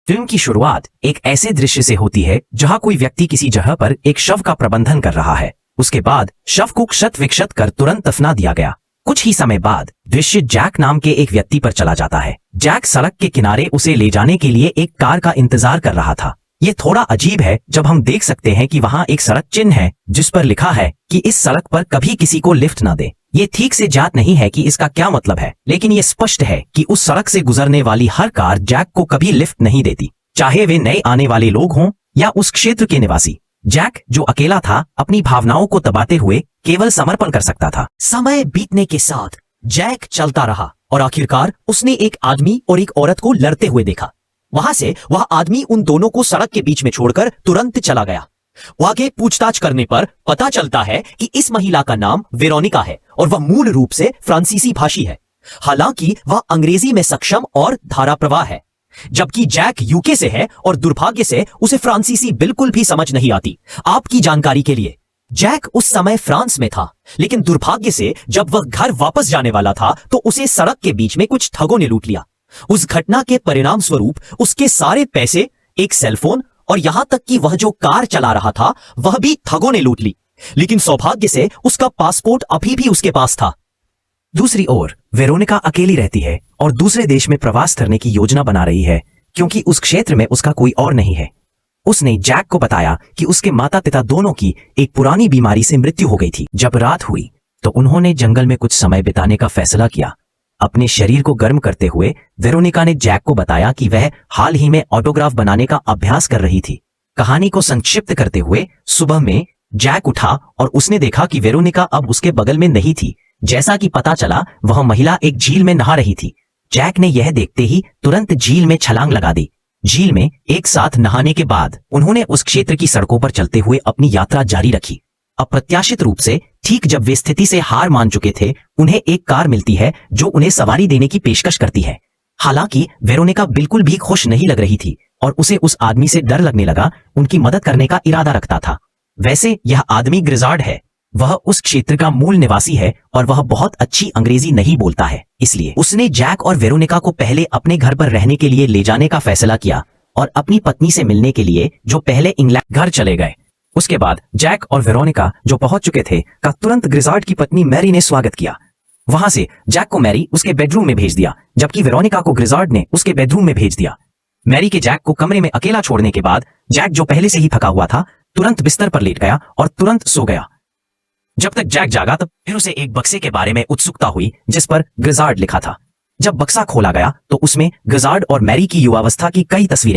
Film की शुरुआत एक ऐसे दृश्य से होती है जहां कोई व्यक्ति किसी जगह पर एक शव का प्रबंधन कर रहा है। उसके बाद शव को क्षत विक्षत कर तुरंत दफना दिया गया। कुछ ही समय बाद दृश्य जैक नाम के एक व्यक्ति पर चला जाता है। जैक सड़क के किनारे उसे ले जाने के लिए एक कार का इंतजार कर रहा था। ये थोड़ा अजीब है जब हम देख सकते हैं कि वहाँ एक सड़क चिन्ह है जिस पर लिखा है कि इस सड़क पर कभी किसी को लिफ्ट न दे। ये ठीक से ज्ञात नहीं है कि इसका क्या मतलब है, लेकिन ये स्पष्ट है कि उस सड़क से गुजरने वाली हर कार जैक को कभी लिफ्ट नहीं देती, चाहे वे नए आने वाले लोग हों या उस क्षेत्र के निवासी। जैक जो अकेला था, अपनी भावनाओं को दबाते हुए केवल समर्पण कर सकता था। समय बीतने के साथ जैक चलता रहा और आखिरकार उसने एक आदमी और एक औरत को लड़ते हुए देखा। वहां से वह आदमी उन दोनों को सड़क के बीच में छोड़कर तुरंत चला गया। आगे पूछताछ करने पर पता चलता है कि इस महिला का नाम वेरोनिका है और वह मूल रूप से फ्रांसीसी भाषी है। हालांकि वह अंग्रेजी में सक्षम और धाराप्रवाह है, जबकि जैक यूके से है और दुर्भाग्य से उसे फ्रांसीसी बिल्कुल भी समझ नहीं आती। आपकी जानकारी के लिए, जैक उस समय फ्रांस में था, लेकिन दुर्भाग्य से जब वह घर वापस जाने वाला था तो उसे सड़क के बीच में कुछ ठगों ने लूट लिया। उस घटना के परिणाम स्वरूप उसके सारे पैसे, एक सेलफोन और यहां तक कि वह जो कार चला रहा था वह भी ठगों ने लूट ली। लेकिन सौभाग्य से उसका पासपोर्ट अभी भी उसके पास था। दूसरी ओर वेरोनिका अकेली रहती है और दूसरे देश में प्रवास करने की योजना बना रही है, क्योंकि उस क्षेत्र में उसका कोई और नहीं है। उसने जैक को बताया कि उसके माता पिता दोनों की एक पुरानी बीमारी से मृत्यु हो गई थी। जब रात हुई तो उन्होंने जंगल में कुछ समय बिताने का फैसला किया। अपने शरीर को गर्म करते हुए वेरोनिका ने जैक को बताया कि वह हाल ही में ऑटोग्राफ बनाने का अभ्यास कर रही थी। कहानी को संक्षिप्त करते हुए सुबह में जैक उठा और उसने देखा कि वेरोनिका अब उसके बगल में नहीं थी। जैसा कि पता चला, वह महिला एक झील में नहा रही थी। जैक ने यह देखते ही तुरंत झील में छलांग लगा दी। झील में एक साथ नहाने के बाद उन्होंने उस क्षेत्र की सड़कों पर चलते हुए अपनी यात्रा जारी रखी। अप्रत्याशित रूप से ठीक जब वे स्थिति से हार मान चुके थे, उन्हें एक कार मिलती है जो उन्हें सवारी देने की पेशकश करती है। हालांकि वेरोनिका बिल्कुल भी खुश नहीं लग रही थी और उसे उस आदमी से डर लगने लगा। उनकी मदद करने का इरादा रखता था। वैसे यह आदमी ग्रिजार्ड है। वह उस क्षेत्र का मूल निवासी है और वह बहुत अच्छी अंग्रेजी नहीं बोलता है, इसलिए उसने जैक और वेरोनिका को पहले अपने घर पर रहने के लिए ले जाने का फैसला किया और अपनी पत्नी से मिलने के लिए, जो पहले इंग्लैंड घर चले गए। उसके बाद जैक और वेरोनिका जो पहुंच चुके थे का तुरंत ग्रिजार्ड की पत्नी मैरी ने स्वागत किया। वहां से जैक को मैरी उसके बेडरूम में भेज दिया, जबकि वेरोनिका को ग्रिजार्ड ने उसके बेडरूम में भेज दिया। मैरी के जैक को कमरे में अकेला छोड़ने के बाद जैक, जो पहले से ही थका हुआ था, तुरंत बिस्तर पर लेट गया और तुरंत सो गया। जब तक जैक जागा तब फिर उसे एक बक्से के बारे में उत्सुकता हुई जिस पर ग्रिजार्ड लिखा था। जब बक्सा खोला गया तो उसमें ग्रिजार्ड और मैरी की युवावस्था की कई तस्वीरें